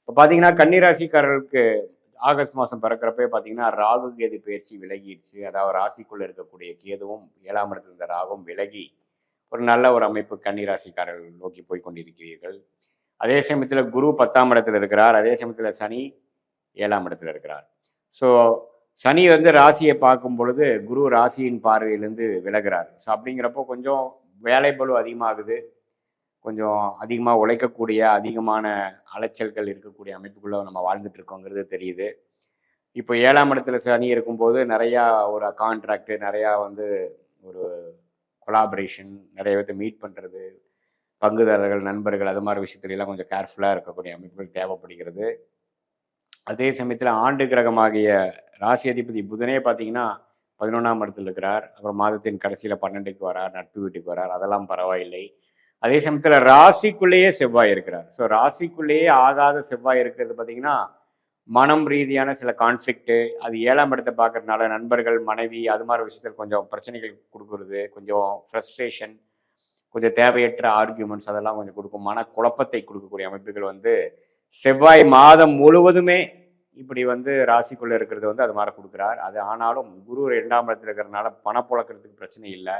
இப்போ பார்த்தீங்கன்னா கன்னிராசிக்காரர்களுக்கு ஆகஸ்ட் மாதம் பிறக்கிறப்பே பார்த்தீங்கன்னா ராகு கேது பயிற்சி விலகிடுச்சு. அதாவது ராசிக்குள்ள இருக்கக்கூடிய கேதுவும் 7ஆம் இடத்துல இருந்த ராகும் விலகி ஒரு நல்ல ஒரு அமைப்பு கன்னிராசிக்காரர்கள் நோக்கி போய் கொண்டிருக்கிறீர்கள். அதே சமயத்தில் குரு 10ஆம் இடத்துல இருக்கிறார். அதே சமயத்தில் சனி 7ஆம் இடத்துல இருக்கிறார். ஸோ சனி வந்து ராசியை பார்க்கும் பொழுது குரு ராசியின் பார்வையிலிருந்து விலகிறார். ஸோ அப்படிங்கிறப்போ கொஞ்சம் வேலை பளு அதிகமாகுது. கொஞ்சம் அதிகமாக உழைக்கக்கூடிய அதிகமான அலைச்சல்கள் இருக்கக்கூடிய அமைப்புக்குள்ளே நம்ம வாழ்ந்துட்டு இருக்கோங்கிறது தெரியுது. இப்போ 7ஆம் இடத்துல சனி இருக்கும்போது நிறையா ஒரு கான்ட்ராக்ட், நிறையா வந்து ஒரு கொலாபரேஷன், நிறைய பேர்த்த மீட் பண்ணுறது, பங்குதாரர்கள், நண்பர்கள் அது மாதிரி விஷயத்துலலாம் கொஞ்சம் கேர்ஃபுல்லாக இருக்கக்கூடிய அமைப்புகள் தேவைப்படுகிறது. அதே சமயத்தில் ஆண்டு கிரகமாகிய ராசி அதிபதி புதனே பார்த்தீங்கன்னா 11ஆம் இடத்துல இருக்கிறார். அப்புறம் மாதத்தின் கடைசியில் 12க்கு வரார், நட்பு வீட்டுக்கு வரார், அதெல்லாம் பரவாயில்லை. அதே சமயத்தில் ராசிக்குள்ளேயே செவ்வாய் இருக்கிறார். ஸோ ராசிக்குள்ளேயே ஆகாத செவ்வாய் இருக்கிறது பார்த்தீங்கன்னா மனம் ரீதியான சில கான்ஃப்ளிக்ட்டு, அது 7ஆம் இடத்தை பார்க்கறதுனால நண்பர்கள், மனைவி அது மாதிரி விஷயத்தில் கொஞ்சம் பிரச்சனைகள் கொடுக்குறது, கொஞ்சம் ஃப்ரஸ்ட்ரேஷன், கொஞ்சம் தேவையற்ற ஆர்கியூமெண்ட்ஸ் அதெல்லாம் கொஞ்சம் கொடுக்கும். மன குழப்பத்தை கொடுக்கக்கூடிய அமைப்புகள் வந்து செவ்வாய் மாதம் முழுவதுமே இப்படி வந்து ராசிக்குள்ள இருக்கிறது வந்து அது மாதிரி கொடுக்குறார். அது ஆனாலும் குரு 2ஆம் இடத்துல இருக்கிறதுனால பணப்புழக்கிறதுக்கு பிரச்சனை இல்லை.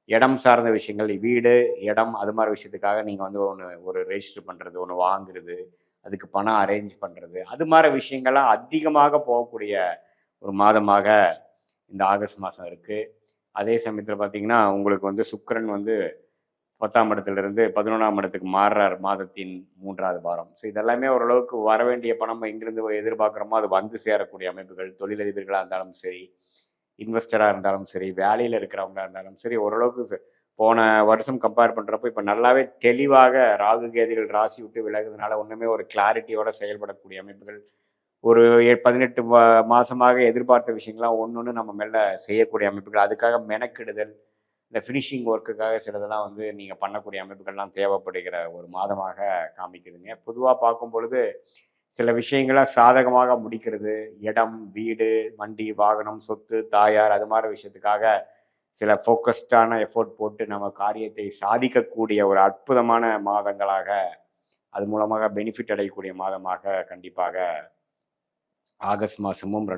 இடம் சார்ந்த விஷயங்கள், வீடு, இடம் அது மாதிரி விஷயத்துக்காக நீங்கள் வந்து ஒரு ரெஜிஸ்டர் பண்ணுறது, ஒன்று வாங்குறது, அதுக்கு பணம் அரேஞ்ச் பண்ணுறது, அது மாதிரி விஷயங்கள்லாம் அதிகமாக போகக்கூடிய ஒரு மாதமாக இந்த ஆகஸ்ட் மாதம் இருக்குது. அதே சமயத்தில் பார்த்தீங்கன்னா உங்களுக்கு வந்து சுக்கிரன் வந்து 10ஆம் இடத்துலேருந்து 11ஆம் இடத்துக்கு மாறுறார் மாதத்தின் 3வது வாரம். ஸோ இதெல்லாமே ஓரளவுக்கு வர வேண்டிய பணம் எங்கிருந்து எதிர்பார்க்குறோமோ அது வந்து சேரக்கூடிய அமைப்புகள், தொழிலதிபர்களாக இருந்தாலும் சரி, இன்வெஸ்டராக இருந்தாலும் சரி, வேலையில் இருக்கிறவங்களா இருந்தாலும் சரி, ஓரளவுக்கு போன வருஷம் கம்பேர் பண்ணுறப்போ இப்போ நல்லாவே தெளிவாக ராகு கேதுகள் ராசி விட்டு விலகுறதுனால ஒன்றுமே ஒரு கிளாரிட்டியோட செயல்படக்கூடிய அமைப்புகள், ஒரு 18 மாதமாக எதிர்பார்த்த விஷயங்கள்லாம் ஒன்று நம்ம மேலே செய்யக்கூடிய அமைப்புகள், அதுக்காக மெனக்கிடுதல், இந்த ஃபினிஷிங் ஒர்க்குக்காக சிலதெல்லாம் வந்து நீங்கள் பண்ணக்கூடிய அமைப்புகள்லாம் தேவைப்படுகிற ஒரு மாதமாக காமிக்குதுங்க. பொதுவாக பார்க்கும் பொழுது சில விஷயங்களை சாதகமாக முடிக்கிறது, இடம், வீடு, வண்டி, வாகனம், சொத்து, தாயார் அது மாதிரி விஷயத்துக்காக சில ஃபோக்கஸ்டான எஃபோர்ட் போட்டு நம்ம காரியத்தை சாதிக்கக்கூடிய ஒரு அற்புதமான மாதங்களாக, அது மூலமாக பெனிஃபிட் அடையக்கூடிய மாதமாக கண்டிப்பாக ஆகஸ்ட் மாதமும்